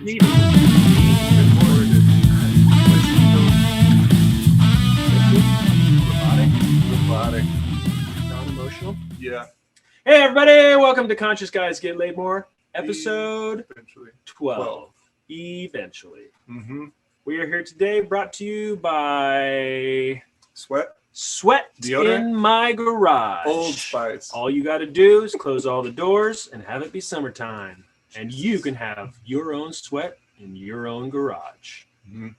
Neat. Robotic. Non-emotional. Yeah. Hey everybody, welcome to Conscious Guys Get Laid More, episode Eventually. 12. Eventually. Mm-hmm. We are here today brought to you by Sweat. Deodorant in My Garage. Old Spice. All you got to do is close all the doors and have it be summertime. And you can have your own sweat in your own garage. Mm-hmm.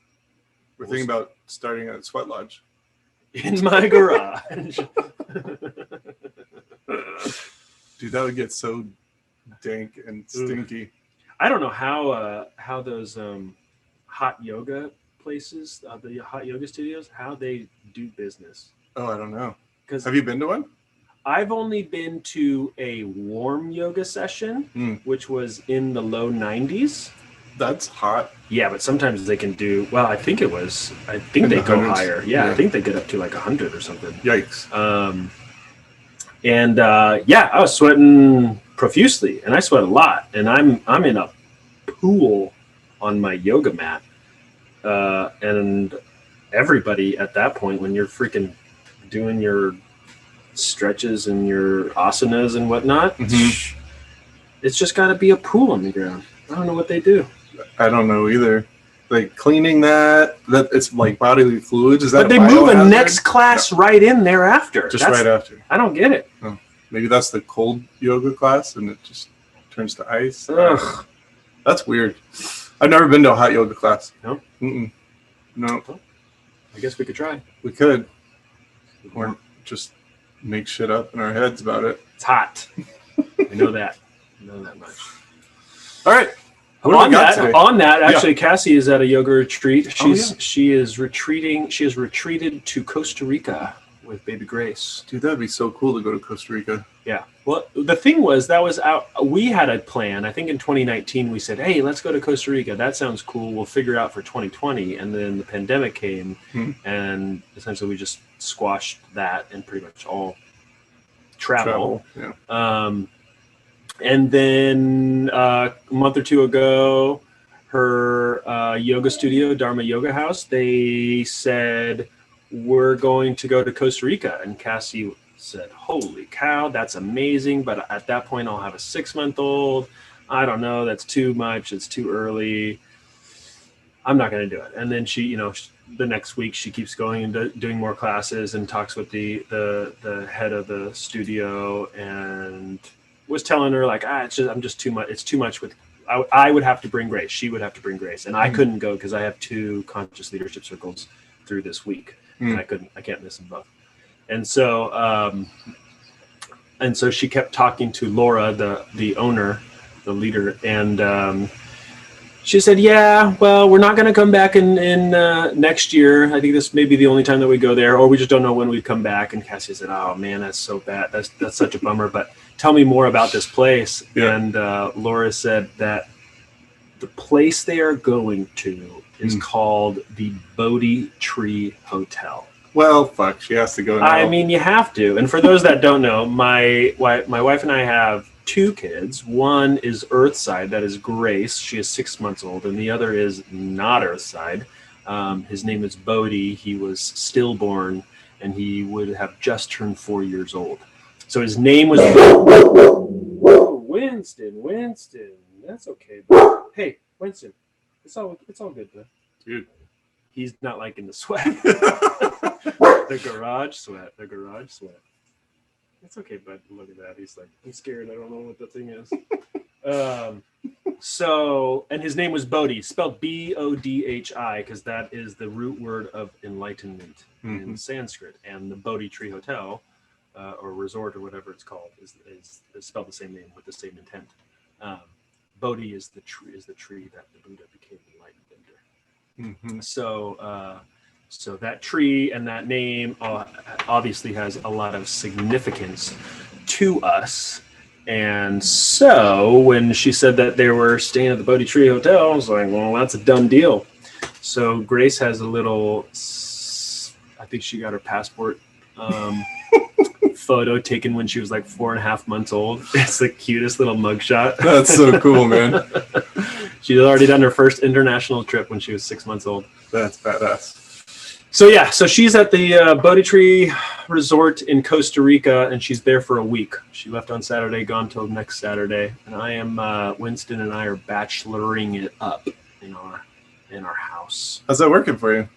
We're thinking about starting a sweat lodge. In my garage. Dude, that would get so dank and stinky. I don't know how those hot yoga places, the hot yoga studios, how they do business. Oh, I don't know. Because have you been to one? I've only been to a warm yoga session, which was in the low 90s. That's hot. Yeah, but sometimes they can do, well, I think they go higher. Yeah, I think they get up to like 100 or something. Yikes. I was sweating profusely, and I sweat a lot, and I'm in a pool on my yoga mat. And everybody at that point, when you're freaking doing your stretches and your asanas and whatnot, it's just got to be a pool on the ground. I don't know what they do. I don't know either. Like cleaning that it's like bodily fluids. Is that? But they move a next class right in thereafter. Right after. I don't get it. Oh, maybe that's the cold yoga class, and it just turns to ice. Ugh. That's weird. I've never been to a hot yoga class. No. Mm-mm. No. I guess we could try. We could. Or just make shit up in our heads about it. It's hot. I know that. I know that much. All right. On that, actually, Cassie is at a yoga retreat. She is retreating. She has retreated to Costa Rica with baby Grace. Dude, that'd be so cool to go to Costa Rica. Yeah. Well, the thing was, that was out. We had a plan. I think in 2019 we said, "Hey, let's go to Costa Rica. That sounds cool. We'll figure it out for 2020." And then the pandemic came, and essentially we just squashed that and pretty much all travel. Yeah. And then a month or two ago, her yoga studio, Dharma Yoga House, they said, we're going to go to Costa Rica. And Cassie said, holy cow, that's amazing. But at that point, I'll have a 6-month-old. I don't know. That's too much. It's too early. I'm not going to do it. And then she, the next week, she keeps going and doing more classes and talks with the head of the studio and was telling her like, I'm just too much. It's too much with, I would have to bring Grace. She would have to bring Grace. And I couldn't go because I have 2 conscious leadership circles through this week. And I can't miss them both. And so she kept talking to Laura, the owner, the leader. And she said, yeah, well, we're not going to come back in next year. I think this may be the only time that we go there, or we just don't know when we come back. And Cassie said, oh man, that's so bad. That's such a bummer. But tell me more about this place. Yeah. And Laura said that the place they are going to is called the Bodhi Tree Hotel. Well, fuck, she has to go now. I mean, you have to. And for those that don't know, my wife and I have 2 kids. One is Earthside, that is Grace. She is 6 months old. And the other is not Earthside. His name is Bodhi. He was stillborn, and he would have just turned 4 years old. So his name was Winston. That's okay, bud. Hey, Winston. It's all good, bud. Dude. He's not liking the sweat. The garage sweat. It's okay, bud. Look at that. He's like, I'm scared. I don't know what the thing is. And his name was Bodhi, spelled Bodhi, because that is the root word of enlightenment in Sanskrit. And the Bodhi Tree Hotel, or resort, or whatever it's called, is spelled the same name with the same intent. Bodhi is the tree that the Buddha became enlightened under. So that tree and that name obviously has a lot of significance to us. And so when she said that they were staying at the Bodhi Tree Hotel, I was like, well, that's a done deal. So Grace has a little, I think she got her passport photo taken when she was like 4.5 months old. It's the cutest little mugshot. That's so cool, man. She'd already done her first international trip when she was 6 months old. That's badass. So yeah, so she's at the Bodhi Tree Resort in Costa Rica, and she's there for a week. She left on Saturday, gone till next Saturday, and I am Winston and I are bacheloring it up in our house. How's that working for you?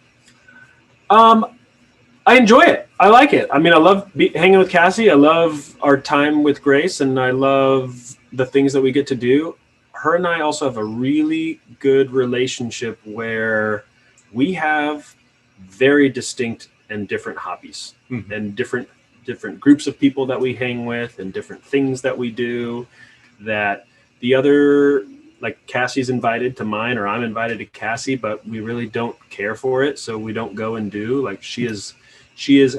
I enjoy it. I like it. I mean, I love hanging with Cassie. I love our time with Grace, and I love the things that we get to do. Her and I also have a really good relationship where we have very distinct and different hobbies and different groups of people that we hang with and different things that we do that the other, like Cassie's invited to mine or I'm invited to Cassie, but we really don't care for it. So we don't go and do. Like she is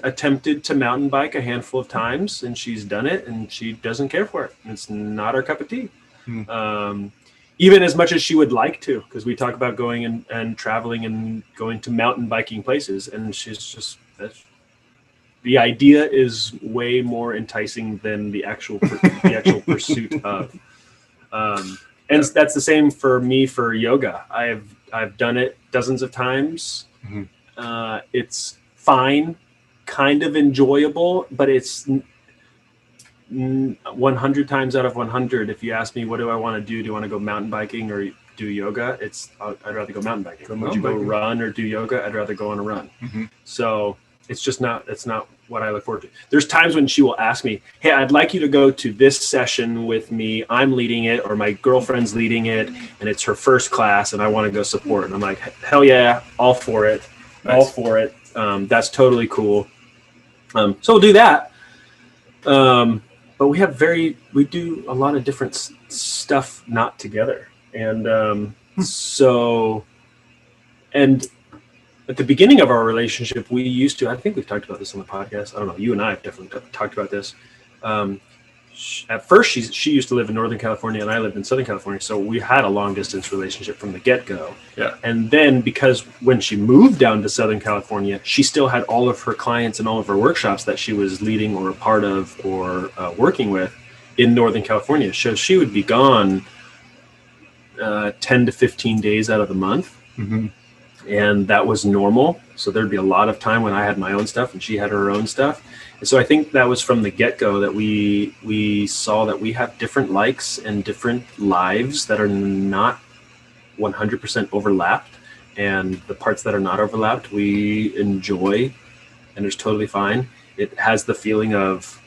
attempted to mountain bike a handful of times and she's done it and she doesn't care for it. It's not our cup of tea. Even as much as she would like to, because we talk about going and traveling and going to mountain biking places, and she's just the idea is way more enticing than the actual pursuit of. And that's the same for me for yoga. I've done it dozens of times. It's fine, kind of enjoyable, but it's 100 times out of 100, if you ask me, what do I want to do? Do you want to go mountain biking or do yoga? I'd rather go mountain biking. Would you go run or do yoga? I'd rather go on a run. So it's not what I look forward to. There's times when she will ask me, hey, I'd like you to go to this session with me. I'm leading it or my girlfriend's leading it and it's her first class and I want to go support. And I'm like, hell yeah, all for it. Nice. All for it. That's totally cool. So we'll do that. But we do a lot of different stuff not together. And and at the beginning of our relationship, we used to, I think we've talked about this on the podcast. I don't know. You and I have definitely talked about this. At first, she used to live in Northern California and I lived in Southern California. So we had a long distance relationship from the get-go. Yeah. And then because when she moved down to Southern California, she still had all of her clients and all of her workshops that she was leading or a part of or working with in Northern California. So she would be gone 10 to 15 days out of the month. And that was normal. So there'd be a lot of time when I had my own stuff and she had her own stuff. And so I think that was from the get-go that we saw that we have different likes and different lives that are not 100% overlapped. And the parts that are not overlapped, we enjoy and it's totally fine. It has the feeling of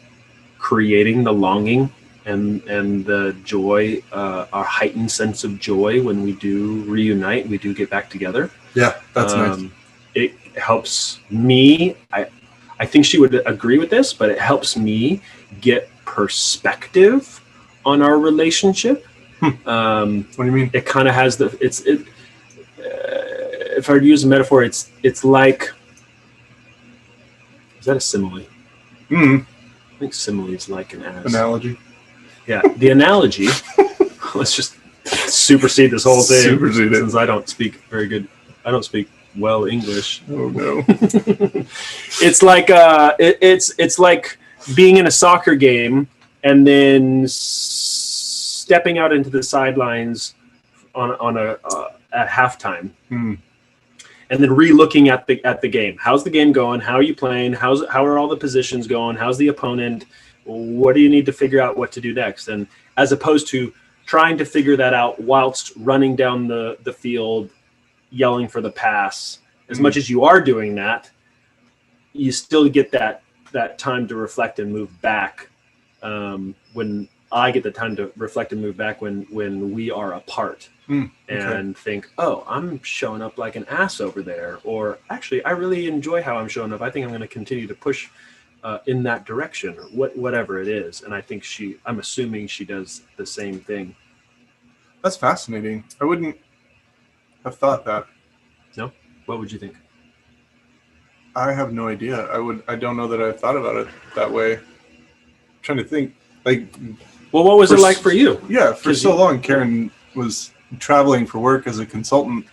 creating the longing and the joy, our heightened sense of joy when we do reunite, we do get back together. Yeah, that's nice. It helps me. I think she would agree with this, but it helps me get perspective on our relationship. What do you mean? It kind of has if I were to use a metaphor, it's like, is that a simile? I think simile is like an analogy. Yeah, the analogy. Let's just supersede this whole thing. Supersede it. Since I don't speak well English. Oh no. It's like it's like being in a soccer game and then stepping out into the sidelines at halftime. And then re-looking at the game. How's the game going? How are you playing? How are all the positions going? How's the opponent? What do you need to figure out what to do next? And as opposed to trying to figure that out whilst running down the field, yelling for the pass. As much as you are doing that, you still get that time to reflect and move back. When I get the time to reflect and move back when we are apart and think, oh, I'm showing up like an ass over there. Or actually, I really enjoy how I'm showing up. I think I'm going to continue to push in that direction or whatever it is. And I think I'm assuming she does the same thing. That's fascinating. I wouldn't have thought that. No? What would you think? I have no idea. I don't know that I thought about it that way. I'm trying to think. Well, what was it like for you? Yeah, for so long, Karen was traveling for work as a consultant,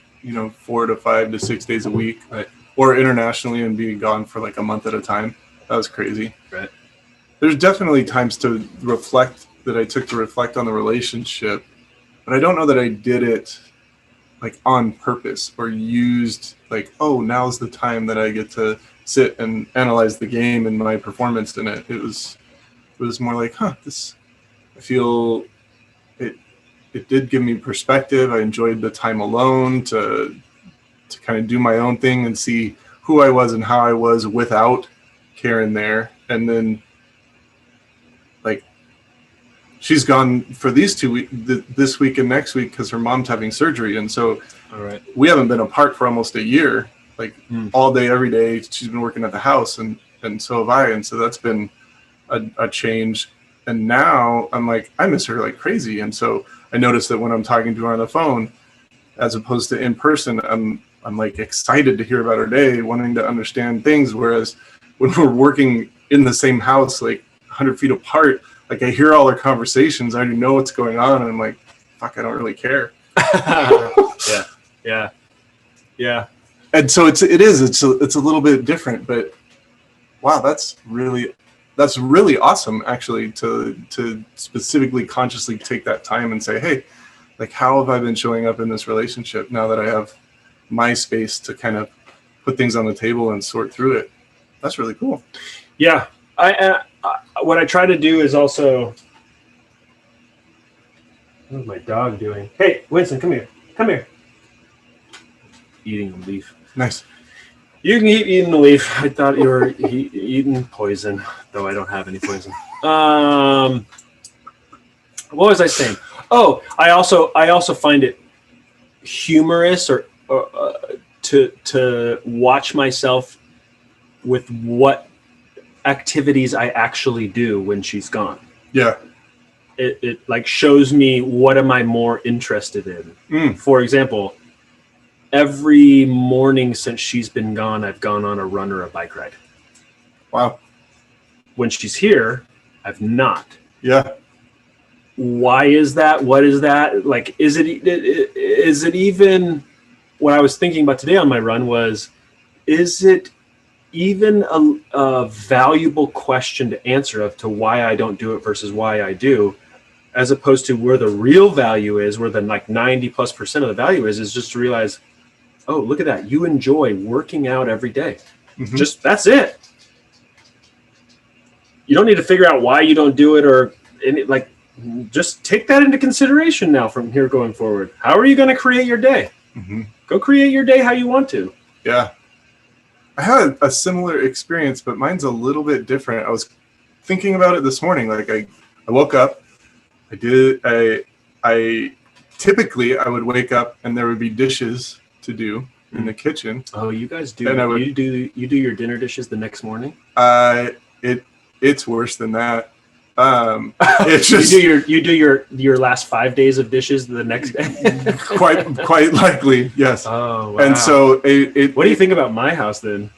4 to 5 to 6 days a week, right? Or internationally and being gone for like a month at a time. That was crazy. Right. There's definitely times that I took to reflect on the relationship, but I don't know that I did it like on purpose or used like, oh, now's the time that I get to sit and analyze the game and my performance in it. It was more like, this, I feel it did give me perspective. I enjoyed the time alone to kind of do my own thing and see who I was and how I was without Karen there. And then like she's gone for these 2 weeks, this week and next week, because her mom's having surgery. And so we haven't been apart for almost a year, like all day, every day. She's been working at the house and so have I. And so that's been a change. And now I'm like, I miss her like crazy. And so I noticed that when I'm talking to her on the phone, as opposed to in person, I'm like excited to hear about her day, wanting to understand things. Whereas when we're working in the same house, like 100 feet apart, like I hear all our conversations, I already know what's going on, and I'm like, fuck, I don't really care. Yeah. And so it's a little bit different, but wow, that's really awesome actually to specifically consciously take that time and say, hey, like how have I been showing up in this relationship now that I have my space to kind of put things on the table and sort through it? That's really cool. Yeah. What I try to do is also, what's my dog doing? Hey, Winston, come here. Eating a leaf. Nice. You can keep eating the leaf. I thought you were eating poison, though I don't have any poison. What was I saying? Oh, I also find it humorous or to watch myself with what activities I actually do when she's gone. Yeah. It like shows me what am I more interested in. For example, every morning since she's been gone, I've gone on a run or a bike ride. Wow. When she's here, I've not. Yeah. Why is that? What is that? Like, is it even, what I was thinking about today on my run was, is it even a valuable question to answer of to why I don't do it versus why I do, as opposed to where the real value is, where the like 90+% of the value is just to realize, oh, look at that. You enjoy working out every day. Mm-hmm. Just, that's it. You don't need to figure out why you don't do it or like, just take that into consideration now from here going forward. How are you going to create your day? Mm-hmm. Go create your day how you want to. Yeah. I had a similar experience, but mine's a little bit different. I was thinking about it this morning. Like I woke up, I typically I would wake up and there would be dishes to do in the kitchen. Oh, you guys do. And you do your dinner dishes the next morning? It's worse than that. It's just you do your last 5 days of dishes the next day. quite likely, yes. Oh, wow. And so what do you think about my house then?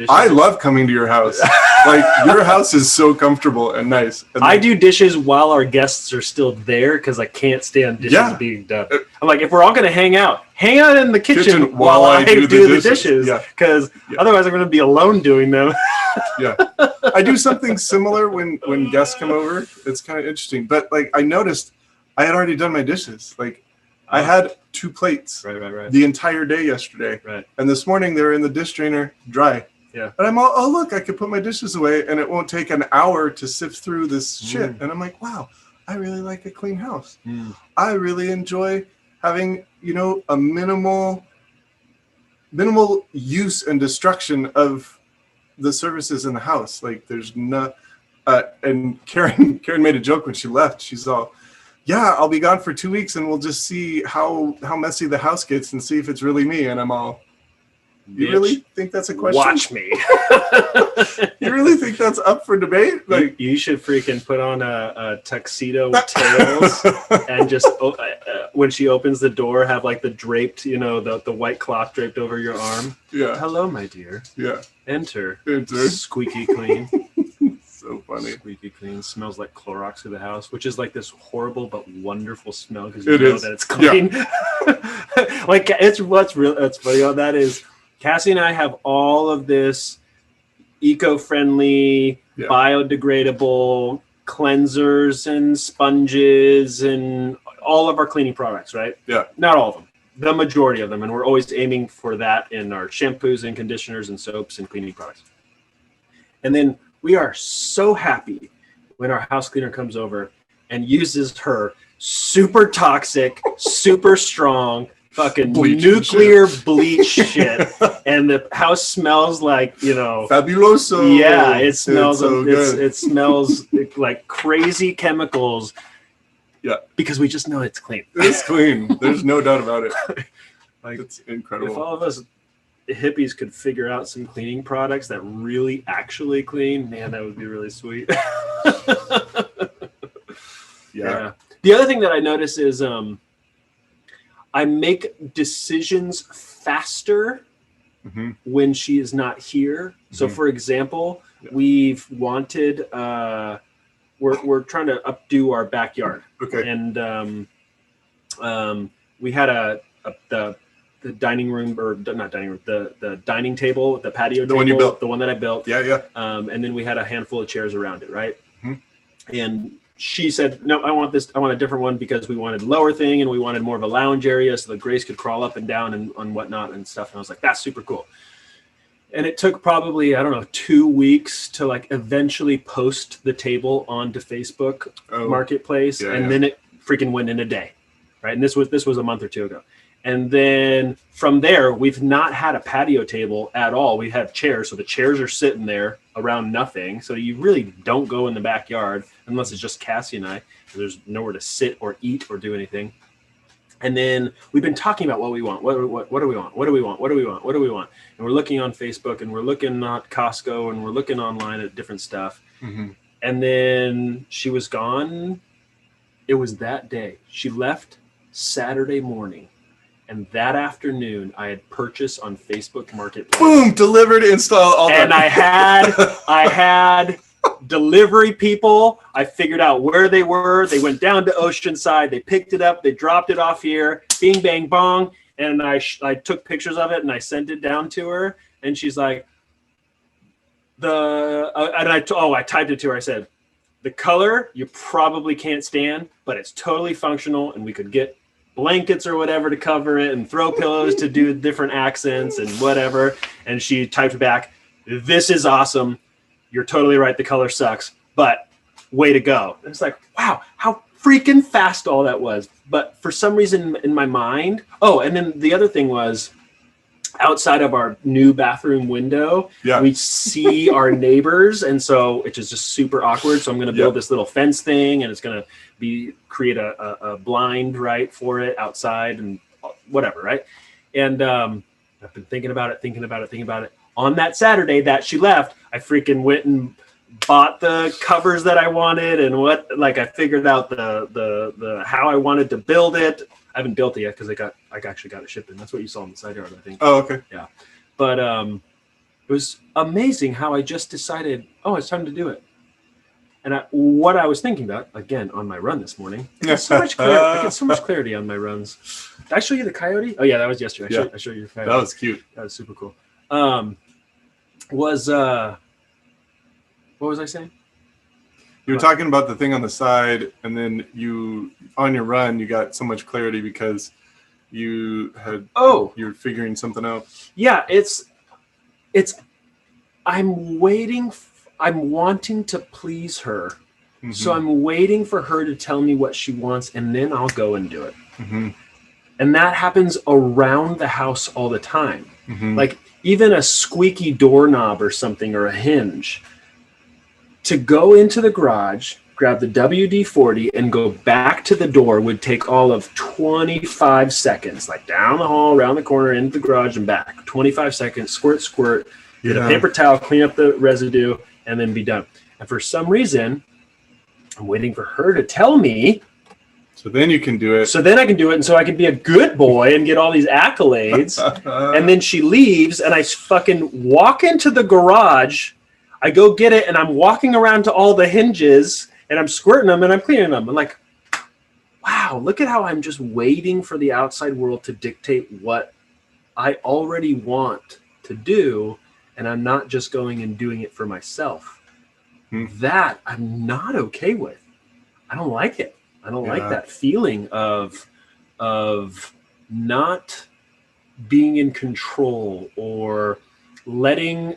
I love coming to your house. Like your house is so comfortable and nice. And I do dishes while our guests are still there because I can't stand dishes being done. I'm like, if we're all gonna hang out in the kitchen while I do the dishes, because otherwise I'm gonna be alone doing them. Yeah, I do something similar when guests come over. It's kind of interesting, but like I noticed I had already done my dishes. Like I had 2 plates right. the entire day yesterday, right. And this morning they were in the dish drainer dry. Yeah, and I'm all, oh look, I could put my dishes away, and it won't take an hour to sift through this shit. And I'm like, wow, I really like a clean house. I really enjoy having a minimal use and destruction of the services in the house. Like there's not and Karen made a joke when she left. She's all, yeah, I'll be gone for 2 weeks and we'll just see how messy the house gets and see if it's really me. And I'm all, you Bitch, really think that's a question? Watch me. You really think that's up for debate? Like you should freaking put on a tuxedo with tails and just when she opens the door, have like the draped, the white cloth draped over your arm. Yeah. Hello, my dear. Yeah. Enter. Squeaky clean. So funny. Squeaky clean. Smells like Clorox through the house, which is like this horrible but wonderful smell because you know that it's clean. Yeah. Like what's funny on that is Cassie and I have all of this eco-friendly, biodegradable cleansers and sponges and all of our cleaning products, right? Yeah. Not all of them, the majority of them, and we're always aiming for that in our shampoos and conditioners and soaps and cleaning products. And then we are so happy when our house cleaner comes over and uses her super toxic, super strong, fucking nuclear bleach shit, and the house smells like, fabuloso. Yeah, it smells. It smells like crazy chemicals. Yeah, because we just know it's clean. It's clean. There's no doubt about it. Like, it's incredible. If all of us hippies could figure out some cleaning products that really actually clean, man, that would be really sweet. Yeah. The other thing that I notice is I make decisions faster when she is not here. So, for example, we've wanted we're trying to updo our backyard. Okay. And we had the dining room, or not dining room, the dining table, the patio table, one you built. the one that I built. Yeah. And then we had a handful of chairs around it, right? And she said, no, I want a different one, because we wanted a lower thing and we wanted more of a lounge area so that Grace could crawl up and down and whatnot and stuff. And I was like, that's super cool. And it took probably, 2 weeks to like eventually post the table onto Facebook Marketplace. Then it freaking went in a day. Right. And this was a month or two ago. And then from there, we've not had a patio table at all. We have chairs. So the chairs are sitting there around nothing. So you really don't go in the backyard unless it's just Cassie and I. There's nowhere to sit or eat or do anything. And then we've been talking about what we want. What do we want? What do we want? What do we want? What do we want? And we're looking on Facebook, and we're looking at Costco, and we're looking online at different stuff. And then she was gone. It was that day. She left Saturday morning. And that afternoon, I had purchased on Facebook Marketplace. Boom! Delivered, installed, all that. And I had delivery people. I figured out where they were. They went down to Oceanside. They picked it up. They dropped it off here. Bing, bang, bong. And I took pictures of it and I sent it down to her. And she's like, I typed it to her. I said, the color you probably can't stand, but it's totally functional, and we could get blankets or whatever to cover it and throw pillows to do different accents and whatever. And she typed back, this is awesome. You're totally right. The color sucks, but way to go. And it's like, wow, how freaking fast all that was. But for some reason in my mind, and then the other thing was, outside of our new bathroom window, we see our neighbors. And so it's just super awkward. So I'm going to build this little fence thing, and it's going to create a blind, right, for it outside and whatever, right? And I've been thinking about it. On that Saturday that she left, I freaking went and bought the covers that I wanted, and I figured out the how I wanted to build it. I haven't built it yet because I actually got it shipped in. That's what you saw in the side yard, I think. Oh, okay. Yeah. But it was amazing how I just decided, it's time to do it. And what I was thinking about, again, on my run this morning, I get so much clarity on my runs. Did I show you the coyote? Oh, yeah, that was yesterday. I showed you the coyote. That was cute. That was super cool. What was I saying? You were talking about the thing on the side, and then on your run, you got so much clarity because you were figuring something out. Yeah, I'm wanting to please her. So I'm waiting for her to tell me what she wants, and then I'll go and do it. And that happens around the house all the time. Like even a squeaky doorknob or something, or a hinge. To go into the garage, grab the WD-40, and go back to the door would take all of 25 seconds, like down the hall, around the corner, into the garage and back. 25 seconds, squirt, get a paper towel, clean up the residue, and then be done. And for some reason, I'm waiting for her to tell me. So then you can do it. So then I can do it, and so I can be a good boy and get all these accolades. And then she leaves, and I fucking walk into the garage. I go get it, and I'm walking around to all the hinges, and I'm squirting them, and I'm cleaning them. I'm like, wow, look at how I'm just waiting for the outside world to dictate what I already want to do, and I'm not just going and doing it for myself. That I'm not okay with. I don't like it. I don't like that feeling of not being in control or letting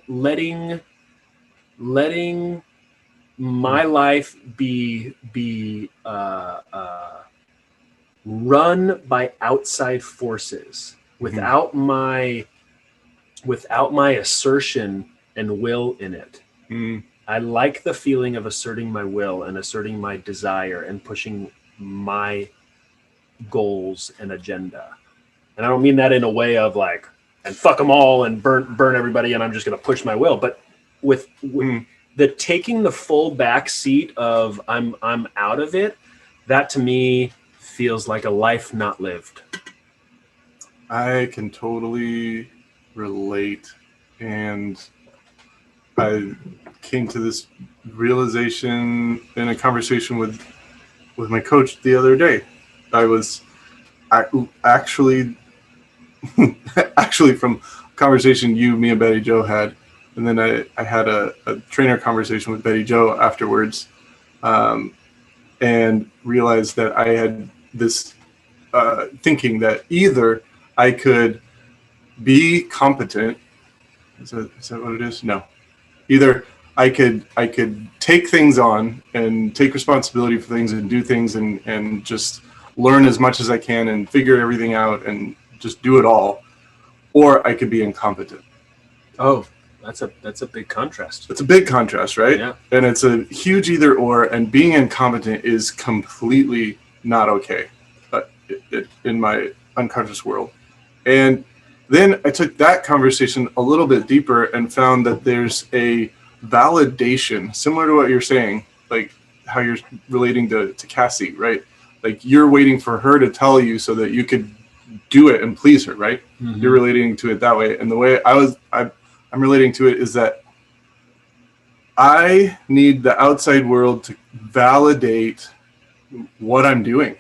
my life be run by outside forces without my assertion and will in it. I like the feeling of asserting my will and asserting my desire and pushing my goals and agenda. And I don't mean that in a way of like, and fuck them all and burn everybody and I'm just going to push my will. But with the taking the full back seat of I'm out of it, that to me feels like a life not lived. I can totally relate. And I came to this realization in a conversation with my coach the other day. I was actually from a conversation me and Betty Jo had, and then I had a trainer conversation with Betty Jo afterwards, and realized that I had this thinking that either I could be competent. Is that what it is? No. Either I could take things on and take responsibility for things and do things and just learn as much as I can and figure everything out and just do it all, or I could be incompetent. Oh, that's a big contrast. It's a big contrast, right? Yeah. And it's a huge either or, and being incompetent is completely not okay in my unconscious world. And then I took that conversation a little bit deeper and found that there's a validation, similar to what you're saying, like how you're relating to Cassie, right? Like you're waiting for her to tell you so that you could do it and please her, right? Mm-hmm. You're relating to it that way. And the way I'm relating to it is that I need the outside world to validate what I'm doing,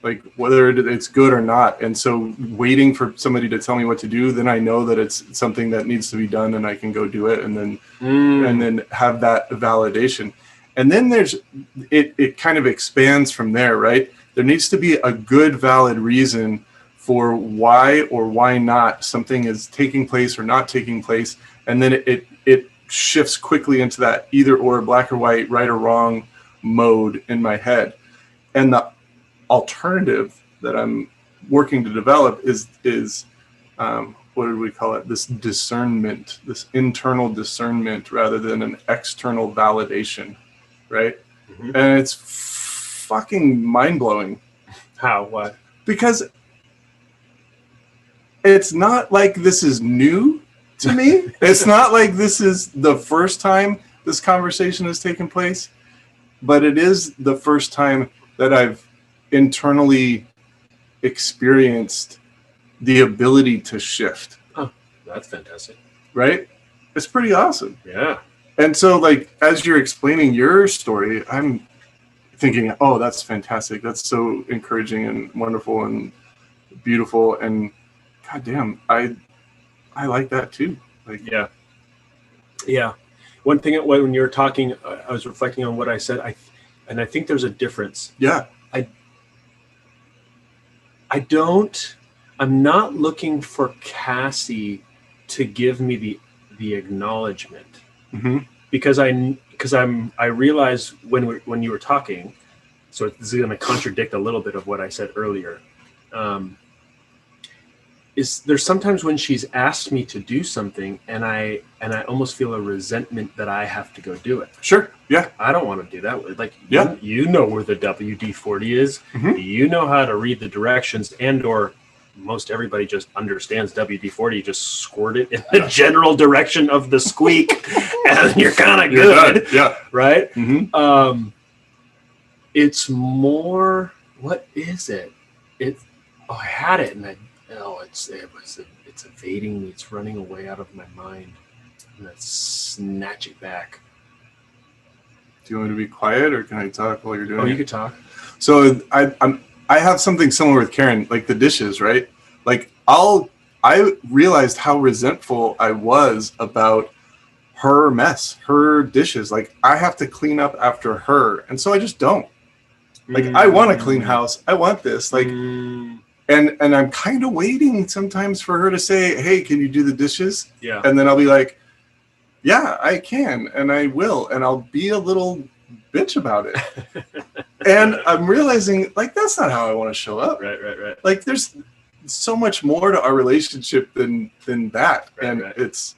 like whether it's good or not. And so waiting for somebody to tell me what to do, then I know that it's something that needs to be done and I can go do it and then have that validation. And then there's it kind of expands from there, right? There needs to be a good, valid reason for why or why not something is taking place or not taking place. And then it shifts quickly into that either or, black or white, right or wrong mode in my head. And the alternative that I'm working to develop is what did we call it? This discernment, this internal discernment rather than an external validation, right? Mm-hmm. And it's fucking mind-blowing. How? What? Because it's not like this is new to me. It's not like this is the first time this conversation has taken place, but it is the first time that I've internally experienced the ability to shift. Oh, that's fantastic. Right? It's pretty awesome. Yeah. And so, like, as you're explaining your story, I'm thinking, oh, that's fantastic. That's so encouraging and wonderful and beautiful. And goddamn, I like that too. Like, yeah. One thing when you were talking, I was reflecting on what I said. I think there's a difference. Yeah. I'm not looking for Cassie to give me the acknowledgement, mm-hmm. because I realized when you were talking, so this is going to contradict a little bit of what I said earlier. Is there's sometimes when she's asked me to do something and I almost feel a resentment that I have to go do it. Sure. Yeah. I don't want to do that. Like, yeah. You know where the WD-40 is. Mm-hmm. You know how to read the directions, and or most everybody just understands WD-40. You just squirt it in the general direction of the squeak and you're kind of good. Yeah. Right. Mm-hmm. It's more, what is it? I had it and it's evading me. It's running away out of my mind. I'm going to snatch it back. Do you want me to be quiet, or can I talk while you're doing it? Oh, you could talk. So I have something similar with Karen, like the dishes, right? Like I realized how resentful I was about her mess, her dishes. Like I have to clean up after her, and so I just don't. Like I want a clean house. I want this. Like And I'm kind of waiting sometimes for her to say, hey, can you do the dishes? Yeah. And then I'll be like, yeah, I can, and I will, and I'll be a little bitch about it. And I'm realizing, like, that's not how I want to show up. Right. Like, there's so much more to our relationship than that. Right, and right. it's,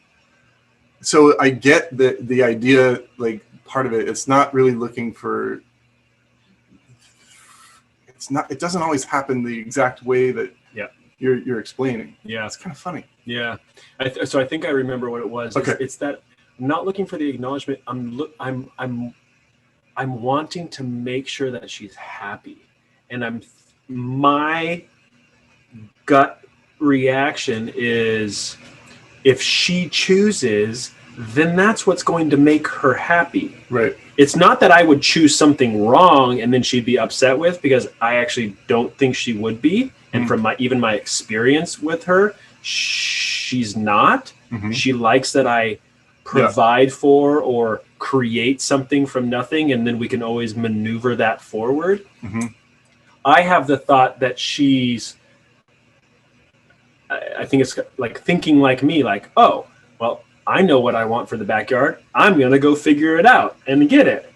so I get the idea, like, part of it, it's not really looking for, it doesn't always happen the exact way that you're explaining. Yeah. It's kind of funny. Yeah. So I think I remember what it was. Okay. It's that I'm not looking for the acknowledgement. I'm wanting to make sure that she's happy. And my gut reaction is, if she chooses, then that's what's going to make her happy. Right. It's not that I would choose something wrong and then she'd be upset with, because I actually don't think she would be. And from my experience with her, she's not. She likes that I provide for or create something from nothing, and then we can always maneuver that forward. I have the thought that she's, I think it's like thinking like me, like, oh, well, I know what I want for the backyard. I'm going to go figure it out and get it.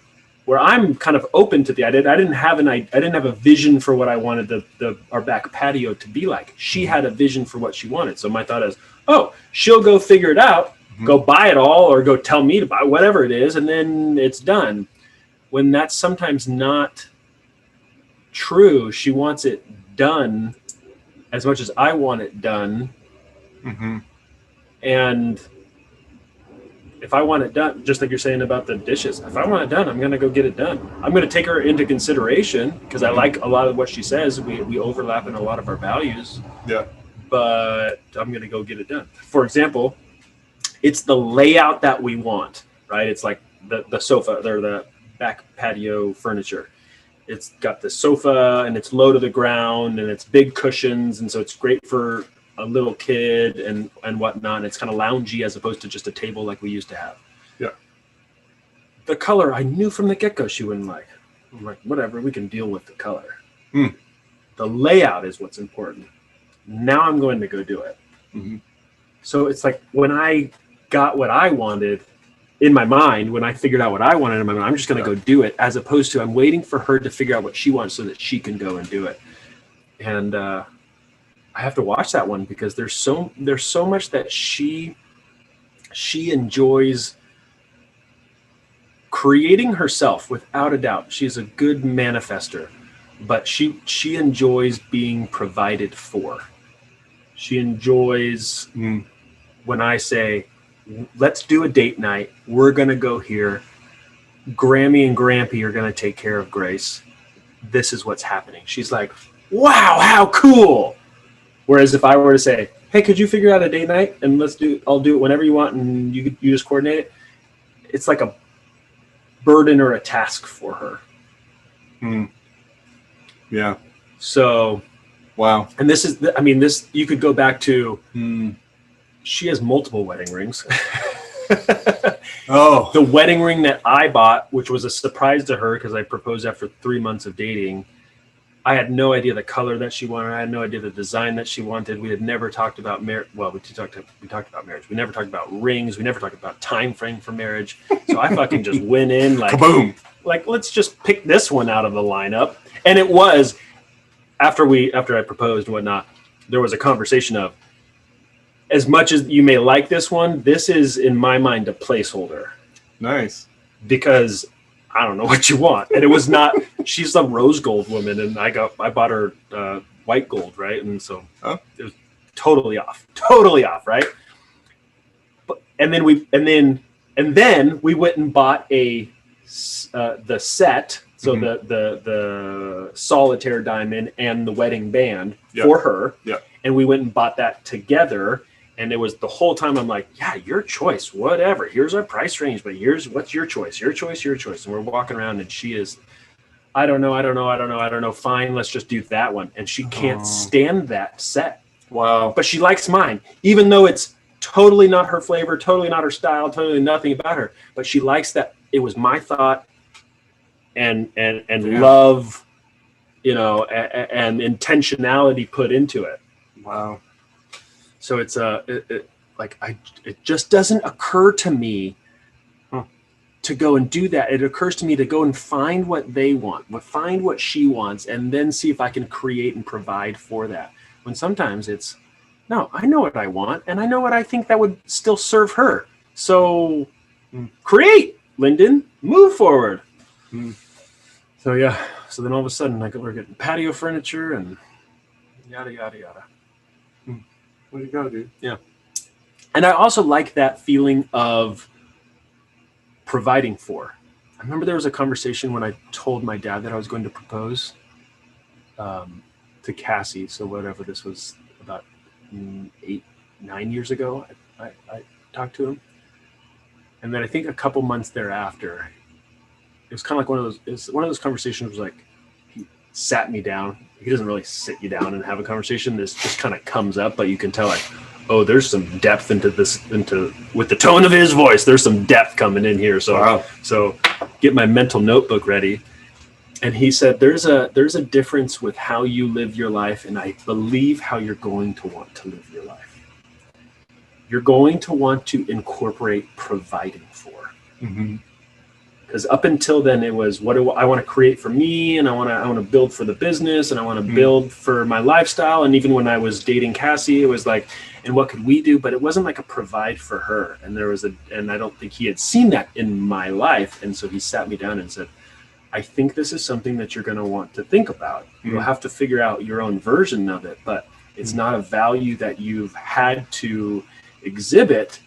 Where I'm kind of open to the idea. I didn't have a vision for what I wanted our back patio to be like. She had a vision for what she wanted. So my thought is, oh, she'll go figure it out, go buy it all, or go tell me to buy whatever it is, and then it's done. When that's sometimes not true. She wants it done as much as I want it done. And if I want it done, just like you're saying about the dishes, if I want it done, I'm going to go get it done. I'm going to take her into consideration because I like a lot of what she says. We overlap in a lot of our values. Yeah. But I'm going to go get it done. For example, it's the layout that we want, right? It's like the sofa or the back patio furniture. It's got the sofa and it's low to the ground and it's big cushions. And so it's great for a little kid and whatnot. And it's kind of loungy as opposed to just a table like we used to have. Yeah. The color, I knew from the get-go she wouldn't like. I'm like, whatever, we can deal with the color. The layout is what's important. Now I'm going to go do it. So it's like when I got what I wanted in my mind, when I figured out what I wanted in my mind, I'm just going to go do it, as opposed to I'm waiting for her to figure out what she wants so that she can go and do it. And I have to watch that one because there's so much that she enjoys creating herself, without a doubt. She's a good manifester, but she enjoys being provided for. She enjoys when I say, let's do a date night. We're going to go here. Grammy and Grampy are going to take care of Grace. This is what's happening. She's like, wow, how cool. Whereas if I were to say, hey, could you figure out a date night and I'll do it whenever you want and you just coordinate it. It's like a burden or a task for her. Yeah. So, wow. And this is, I mean, this, you could go back to, she has multiple wedding rings. Oh. The wedding ring that I bought, which was a surprise to her because I proposed after 3 months of dating, I had no idea the color that she wanted. I had no idea the design that she wanted. We had never talked about marriage. Well, we talked about marriage. We never talked about rings. We never talked about time frame for marriage. So I fucking just went in like, kaboom! Like, let's just pick this one out of the lineup. And it was after I proposed and whatnot, there was a conversation of, as much as you may like this one, this is in my mind a placeholder. Nice. Because I don't know what you want. And it was not, she's a rose gold woman and I bought her white gold, right? And so it was totally off, right? But, and then we went and bought the set. So the solitaire diamond and the wedding band for her. Yeah. And we went and bought that together. And it was the whole time I'm like, yeah, your choice, whatever. Here's our price range, but what's your choice? Your choice. And we're walking around and she is, I don't know. Fine, let's just do that one. And she can't stand that set. Wow. But she likes mine, even though it's totally not her flavor, totally not her style, totally nothing about her. But she likes that it was my thought and love and intentionality put into it. Wow. So it's it just doesn't occur to me to go and do that. It occurs to me to go and find what they want, find what she wants, and then see if I can create and provide for that. When sometimes it's, no, I know what I want, and I know what I think that would still serve her. So create, Lyndon, move forward. So yeah, so then all of a sudden we're getting patio furniture and yada, yada, yada. Way to go, dude. Yeah. And I also like that feeling of providing for. I remember there was a conversation when I told my dad that I was going to propose to Cassie. So whatever this was, about 8-9 years ago, I talked to him. And then I think a couple months thereafter, it was kind of like one of those conversations was like, he sat me down. He doesn't really sit you down and have a conversation. This just kind of comes up, but you can tell like, oh, there's some depth with the tone of his voice. There's some depth coming in here. So, wow. So get my mental notebook ready. And he said, there's a difference with how you live your life. And I believe how you're going to want to live your life. You're going to want to incorporate providing for. Because up until then, it was, what do I want to create for me, and I want to build for the business, and I want to build for my lifestyle. And even when I was dating Cassie, it was like, and what could we do? But it wasn't like a provide for her. And and I don't think he had seen that in my life. And so he sat me down and said, I think this is something that you're going to want to think about. You'll have to figure out your own version of it, but it's not a value that you've had to exhibit.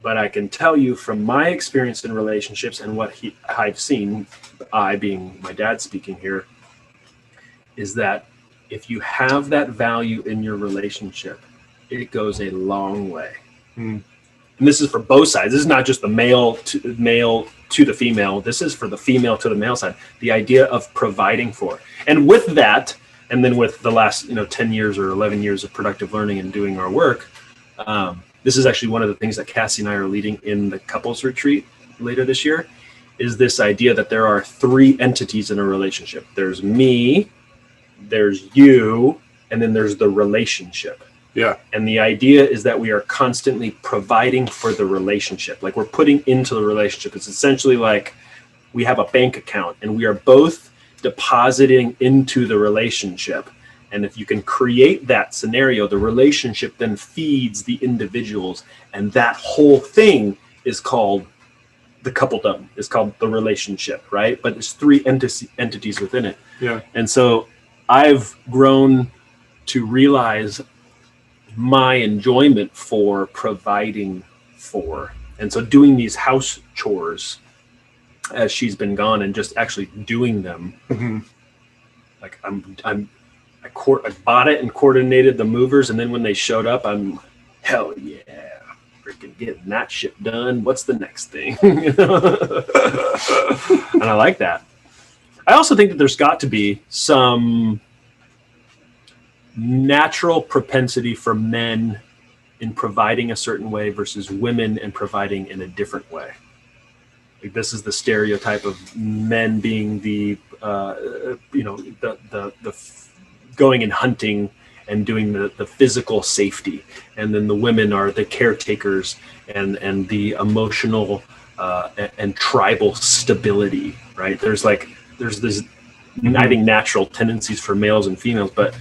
But I can tell you from my experience in relationships and what I've seen, I being my dad speaking here, is that if you have that value in your relationship, it goes a long way. And this is for both sides. This is not just the male to the female. This is for the female to the male side. The idea of providing for. And with that, and then with the last 10 years or 11 years of productive learning and doing our work, this is actually one of the things that Cassie and I are leading in the couples retreat later this year, is this idea that there are 3 entities in a relationship. There's me, there's you, and then there's the relationship. Yeah. And the idea is that we are constantly providing for the relationship. Like we're putting into the relationship. It's essentially like we have a bank account and we are both depositing into the relationship. And if you can create that scenario, the relationship then feeds the individuals. And that whole thing is called the coupledom. It's called the relationship, right? But there's 3 entities within it. Yeah. And so I've grown to realize my enjoyment for providing for. And so doing these house chores as she's been gone and just actually doing them. Like I bought it and coordinated the movers, and then when they showed up, I'm, hell yeah, freaking getting that shit done. What's the next thing? And I like that. I also think that there's got to be some natural propensity for men in providing a certain way versus women in providing in a different way. Like this is the stereotype of men being the going and hunting and doing the physical safety, and then the women are the caretakers and the emotional and tribal stability, right? There's this I think natural tendencies for males and females, but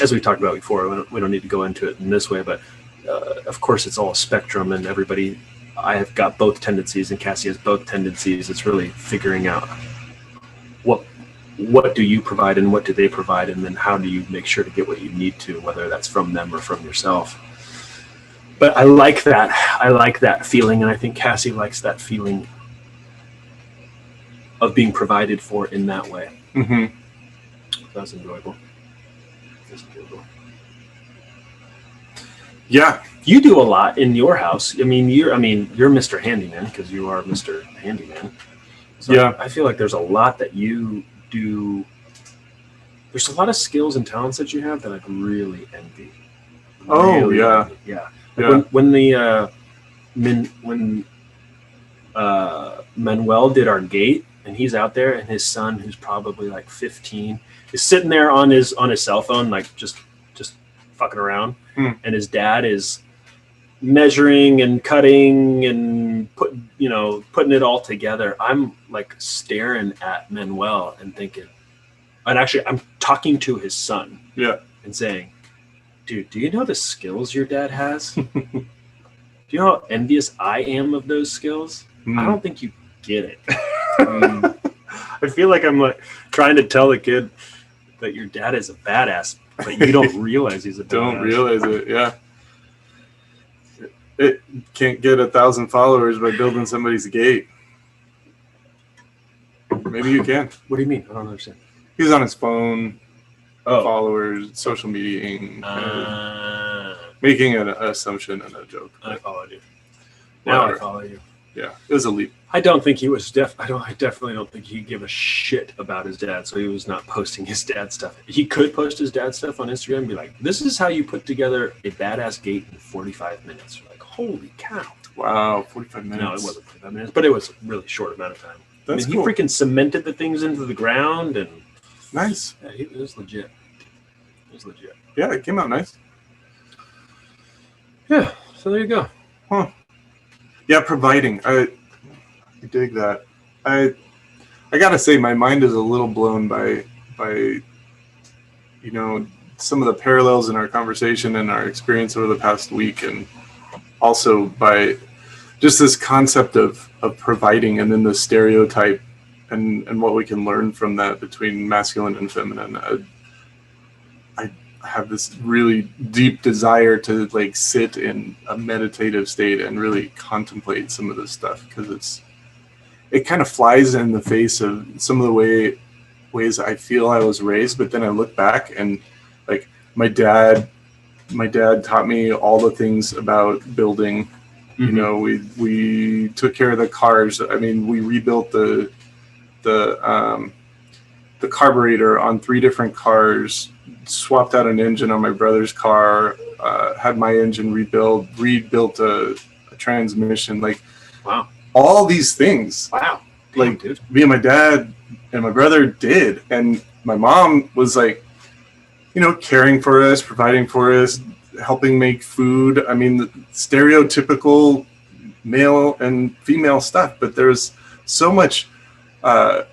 as we talked about before, we don't need to go into it in this way, but of course it's all a spectrum, and I have got both tendencies and Cassie has both tendencies. It's really figuring out what do you provide and what do they provide, and then how do you make sure to get what you need to, whether that's from them or from yourself. But I like that feeling, and I think Cassie likes that feeling of being provided for in that way. That's enjoyable. Yeah. You do a lot in your house. You're Mr. Handyman because you are Mr. Handyman. So yeah. I feel like there's a lot that you do. There's a lot of skills and talents that you have that I really envy. Really envy. Yeah. Like when Manuel did our gate, and he's out there, and his son, who's probably like 15, is sitting there on his cell phone, like just fucking around, and his dad is measuring and cutting and putting it all together. I'm like staring at Manuel and thinking, and actually I'm talking to his son, and saying, dude, do you know the skills your dad has? Do you know how envious I am of those skills? I don't think you get it. I feel like I'm like trying to tell the kid that your dad is a badass, but you don't realize he's a badass. Don't realize it, yeah. It can't get 1,000 followers by building somebody's gate. Maybe you can. What do you mean? I don't understand. He's on his phone, followers, social mediaing, making an assumption and a joke. I followed you. Now I follow you. Yeah, it was a leap. I don't think he was I definitely don't think he gave a shit about his dad, so he was not posting his dad stuff. He could post his dad stuff on Instagram and be like, this is how you put together a badass gate in 45 minutes. You're like, holy cow. Wow, 45 minutes. No, it wasn't 45 minutes, but it was a really short amount of time. That's cool. He freaking cemented the things into the ground, and nice. Yeah, it was legit. Yeah, it came out nice. Yeah, so there you go. Huh. Yeah, providing. I dig that. I gotta say, my mind is a little blown by some of the parallels in our conversation and our experience over the past week, and also by just this concept of providing, and then the stereotype and what we can learn from that between masculine and feminine. I have this really deep desire to like sit in a meditative state and really contemplate some of this stuff, because it kind of flies in the face of some of the ways I feel I was raised. But then I look back, and like my dad taught me all the things about building. You know, we took care of the cars. I mean, we rebuilt the carburetor on 3 different cars, swapped out an engine on my brother's car, had my engine rebuilt a transmission. Like, wow, all these things. Wow. Damn, like, dude. Me and my dad and my brother did. And my mom was like, caring for us, providing for us, helping make food. I mean, the stereotypical male and female stuff, but there's so much of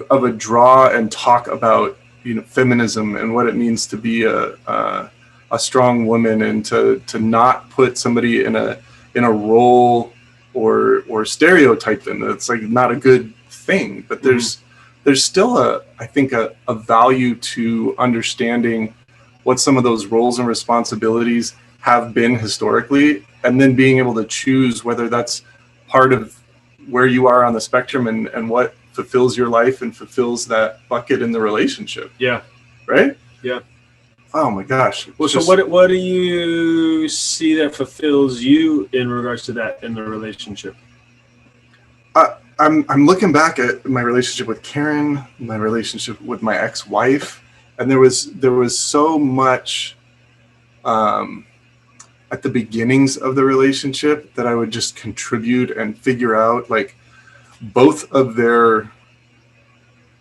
a draw and talk about feminism and what it means to be a strong woman, and to not put somebody in a role or stereotype them. It's like not a good thing. But there's still I think a value to understanding what some of those roles and responsibilities have been historically, and then being able to choose whether that's part of where you are on the spectrum, and what fulfills your life and fulfills that bucket in the relationship. Yeah. Right? Yeah. Oh my gosh. Well, so what do you see that fulfills you in regards to that in the relationship? I'm looking back at my relationship with Karen, my relationship with my ex-wife, and there was so much at the beginnings of the relationship that I would just contribute and figure out, like, both of their,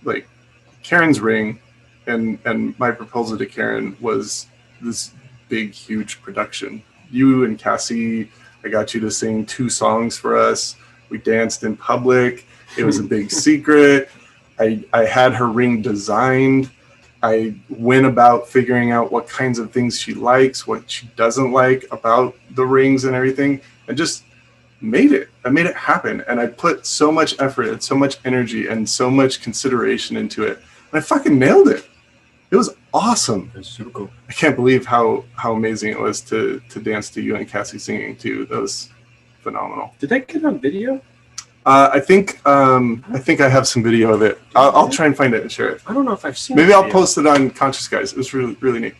like, Karen's ring and my proposal to Karen was this big, huge production. You and Cassie, I got you to sing 2 songs for us. We danced in public. It was a big secret. I had her ring designed. I went about figuring out what kinds of things she likes, what she doesn't like about the rings and everything, and just made it. I made it happen. And I put so much effort and so much energy and so much consideration into it. And I fucking nailed it. It was awesome. That's super cool. I can't believe how amazing it was to dance to you and Cassie singing too. That was phenomenal. Did that get on video? I think I have some video of it. I'll try and find it and share it. I don't know if I've seen. Maybe I'll post it on Conscious Guys. It was really, really neat.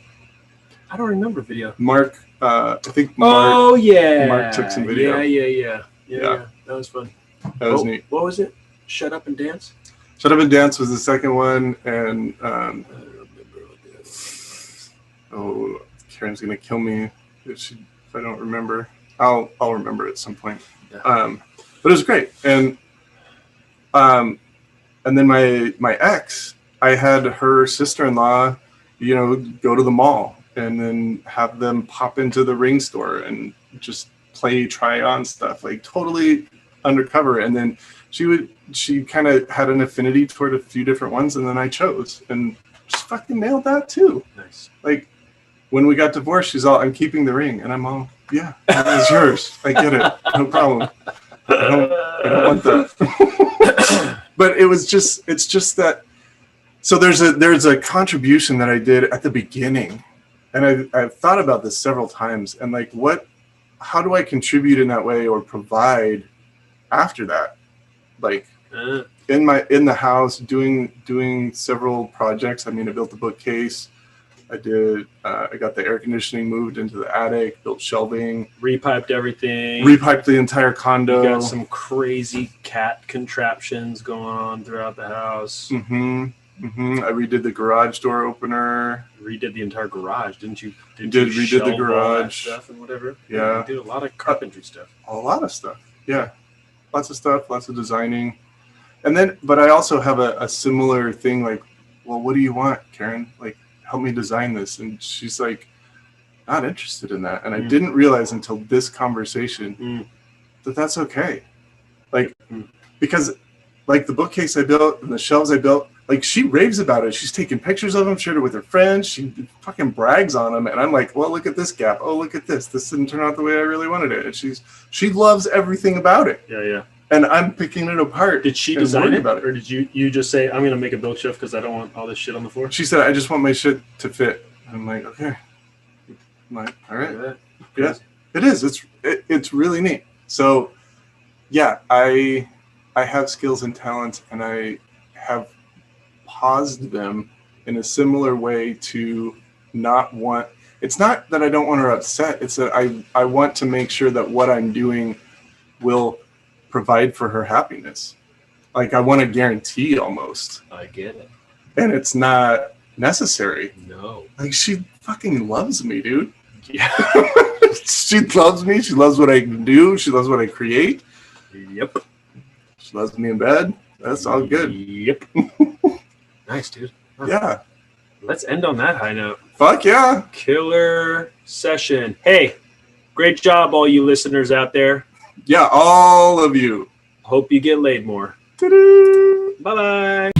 I don't remember video. Mark, I think Mark. Oh yeah. Mark took some video. Yeah. That was fun. That was neat. What was it? Shut Up and Dance. Shut Up and Dance was the second one, and I don't remember what that was. oh, Karen's gonna kill me if I don't remember. I'll remember at some point. Yeah. But it was great, and And then my ex, I had her sister-in-law, go to the mall and then have them pop into the ring store and just try on stuff, like totally undercover. And then she kind of had an affinity toward a few different ones, and then I chose and just fucking nailed that too. Nice. Like when we got divorced, she's all, I'm keeping the ring, and I'm all, yeah, it's yours. I get it, no problem. I don't want that. But it's just that. So there's a contribution that I did at the beginning, and I've thought about this several times, and like how do I contribute in that way or provide after that? Like in the house doing several projects. I mean, I built the bookcase. I got the air conditioning moved into the attic, built shelving, repiped everything, repiped the entire condo. You got some crazy cat contraptions going on throughout the house. I redid the garage door opener. Redid the entire garage, didn't you? Redid the garage stuff and whatever. Yeah, you did a lot of carpentry stuff. A lot of stuff. Yeah, lots of stuff, lots of designing. And then, but I also have a similar thing. Like, well, what do you want, Karen? Like, help me design this. And she's like, not interested in that. And I didn't realize until this conversation that that's okay. Like, because like the bookcase I built and the shelves I built, like she raves about it. She's taking pictures of them, shared it with her friends. She fucking brags on them. And I'm like, well, look at this gap. Oh, look at this. This didn't turn out the way I really wanted it. And she loves everything about it. Yeah. And I'm picking it apart. Did she design it? Or did you just say, I'm going to make a bookshelf because I don't want all this shit on the floor? She said, I just want my shit to fit. I'm like, okay. I'm like, all right. Yeah, it is. It's really neat. So, yeah, I have skills and talents, and I have paused them in a similar way to not want. It's not that I don't want her upset. It's that I want to make sure that what I'm doing will provide for her happiness. Like I want to guarantee almost. I get it. And it's not necessary. No. Like she fucking loves me, dude. Yeah. She loves me. She loves what I do. She loves what I create. Yep. She loves me in bed. That's all good. Yep. Nice, dude. Huh. Yeah. Let's end on that high note. Fuck yeah. Killer session. Hey, great job, all you listeners out there. Yeah, all of you. Hope you get laid more. Ta-da! Bye-bye.